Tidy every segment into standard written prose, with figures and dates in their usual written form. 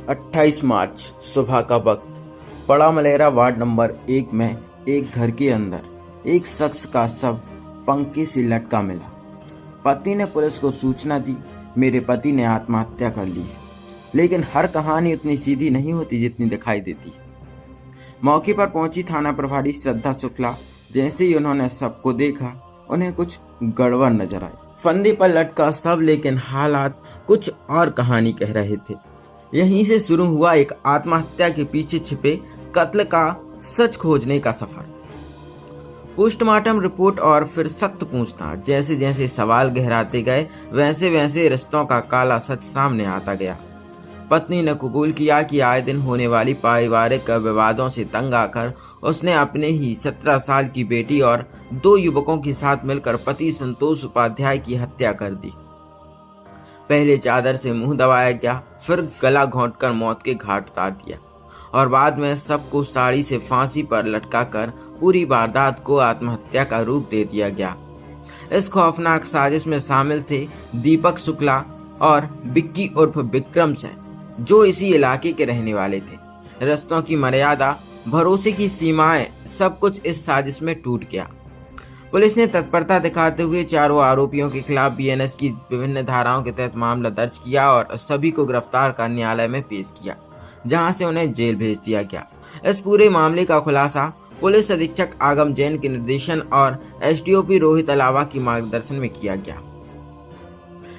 28 मार्च सुबह का वक्त बड़ा मलेरा वार्ड नंबर 1 में एक घर के अंदर एक शख्स का शव पंखे से लटका मिला। पत्नी ने पुलिस को सूचना दी, मेरे पति ने आत्महत्या कर ली। लेकिन हर कहानी उतनी सीधी नहीं होती जितनी दिखाई देती। मौके पर पहुंची थाना प्रभारी श्रद्धा शुक्ला। जैसे ही उन्होंने शव को देखा, उन्हें कुछ गड़बड़ नजर आई। फंदे पर लटका शव, लेकिन हालात कुछ और कहानी कह रहे थे। यहीं से शुरू हुआ एक आत्महत्या के पीछे छिपे कत्ल का सच खोजने का सफर। पोस्टमार्टम रिपोर्ट और फिर सख्त पूछताछ। जैसे जैसे सवाल गहराते गए, वैसे वैसे रिश्तों का काला सच सामने आता गया। पत्नी ने कबूल किया कि आए दिन होने वाली पारिवारिक विवादों से तंग आकर उसने अपने ही 17 साल की बेटी और 2 युवकों के साथ मिलकर पति संतोष उपाध्याय की हत्या कर दी। पहले चादर से मुंह दबाया गया, फिर गला घोंटकर मौत के घाट उतार दिया और बाद में सबको साड़ी से फांसी पर लटकाकर पूरी वारदात को आत्महत्या का रूप दे दिया गया। इस खौफनाक साजिश में शामिल थे दीपक शुक्ला और बिक्की उर्फ विक्रम सिंह, जो इसी इलाके के रहने वाले थे। रिश्तों की मर्यादा, भरोसे की सीमाएं, सब कुछ इस साजिश में टूट गया। पुलिस ने तत्परता दिखाते हुए चारों आरोपियों के खिलाफ बीएनएस की विभिन्न धाराओं के तहत मामला दर्ज किया और सभी को गिरफ्तार कर न्यायालय में पेश किया, जहां से उन्हें जेल भेज दिया गया। इस पूरे मामले का खुलासा पुलिस अधीक्षक आगम जैन के निर्देशन और एसडीओपी रोहित अलावा की मार्गदर्शन में किया गया।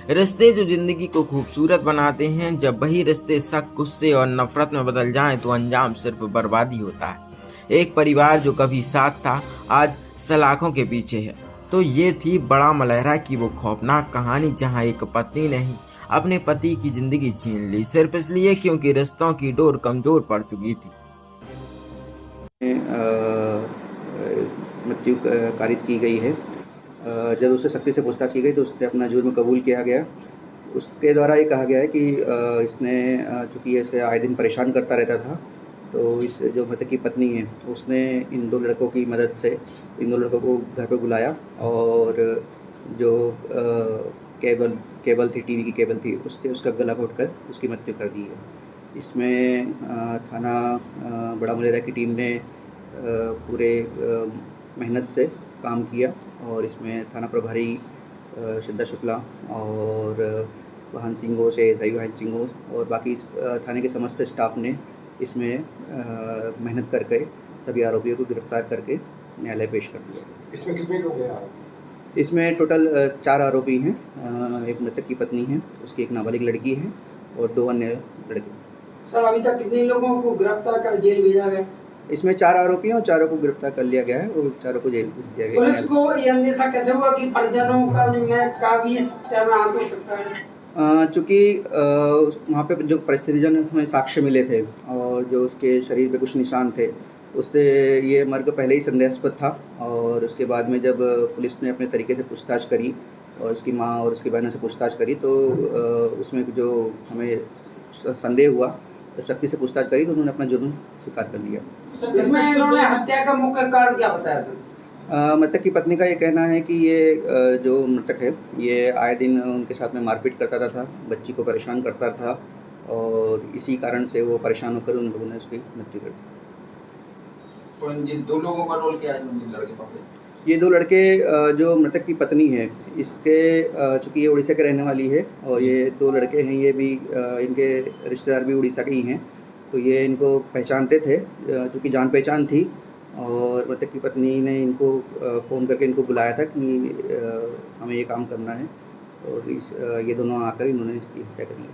रिश्ते जो जिंदगी को खूबसूरत बनाते हैं, जब वही रिश्ते शक, गुस्से और नफरत में बदल जाएं तो अंजाम सिर्फ बर्बादी होता है। एक परिवार जो कभी साथ था, आज सलाखों के पीछे है। तो ये थी बड़ा मलेरा की वो खौफनाक कहानी, जहां एक पत्नी ने ही अपने पति की जिंदगी छीन ली, सिर्फ इसलिए क्योंकि रिश्तों की डोर कमजोर पड़ चुकी थी। मृत्यु कारित की गई है। जब उससे सख्ती से पूछताछ की गई तो उसने अपना जुर्म कबूल किया गया। उसके द्वारा ये कहा गया है कि इसने चूँकि ये इसे आए दिन परेशान करता रहता था, तो इस जो मृतक की पत्नी है उसने इन 2 लड़कों की मदद से इन 2 लड़कों को घर पे बुलाया और जो केबल थी, टीवी की केबल थी, उससे उसका गला घोंटकर उसकी मृत्यु कर दी है। इसमें थाना बड़ा मलेरा की टीम ने पूरे मेहनत से काम किया और इसमें थाना प्रभारी श्रद्धा शुक्ला और वाहन सिंह घोष, एएसआई वाहन सिंह घोष और बाकी थाने के समस्त स्टाफ ने इसमें मेहनत करके सभी आरोपियों को गिरफ्तार करके न्यायालय पेश कर दिया। इसमें कितने लोग हैं आरोपी? इसमें टोटल 4 आरोपी हैं। एक मृतक की पत्नी है, उसकी एक नाबालिग लड़की है और 2 अन्य लड़के। सर, अभी तक कितने लोगों को गिरफ्तार कर जेल भेजा गया? इसमें 4 आरोपी हैं और चारों को गिरफ्तार कर लिया गया है और चारों को जेल भेज दिया गया है। पुलिस को ये अंदेशा कैसे हुआ कि परिजनों का भी इस हत्या में हाथ हो सकता है? चूँकि वहाँ पे जो परिस्थितिजन हमें साक्ष्य मिले थे और जो उसके शरीर पे कुछ निशान थे, उससे ये मर्ग पहले ही संदेहास्पद था। और उसके बाद में जब पुलिस ने अपने तरीके से पूछताछ करी और उसकी माँ और उसकी बहनों से पूछताछ करी, तो उसमें जो हमें संदेह हुआ, तो सख्ती से पूछताछ करी तो उन्होंने अपना जुर्म स्वीकार कर लिया। इसमें इन्होंने हत्या का मुख्य कारण क्या बताया था? मृतक की पत्नी का ये कहना है कि ये जो मृतक है, ये आए दिन उनके साथ में मारपीट करता था, बच्ची को परेशान करता था और इसी कारण से वो परेशान होकर उन लोगों ने उसकी मृत्यु कर दी। तो इन 2 लोगों का रोल क्या है? लड़के पकड़े, ये 2 लड़के, जो मृतक की पत्नी है, इसके चूँकि ये उड़ीसा के रहने वाली है और ये 2 लड़के हैं, ये भी इनके रिश्तेदार भी उड़ीसा के ही हैं, तो ये इनको पहचानते थे। चूँकि जान पहचान थी और मृतक की पत्नी ने इनको फ़ोन करके इनको बुलाया था कि हमें ये काम करना है और ये दोनों आकर इन्होंने इसकी हत्या कर दी।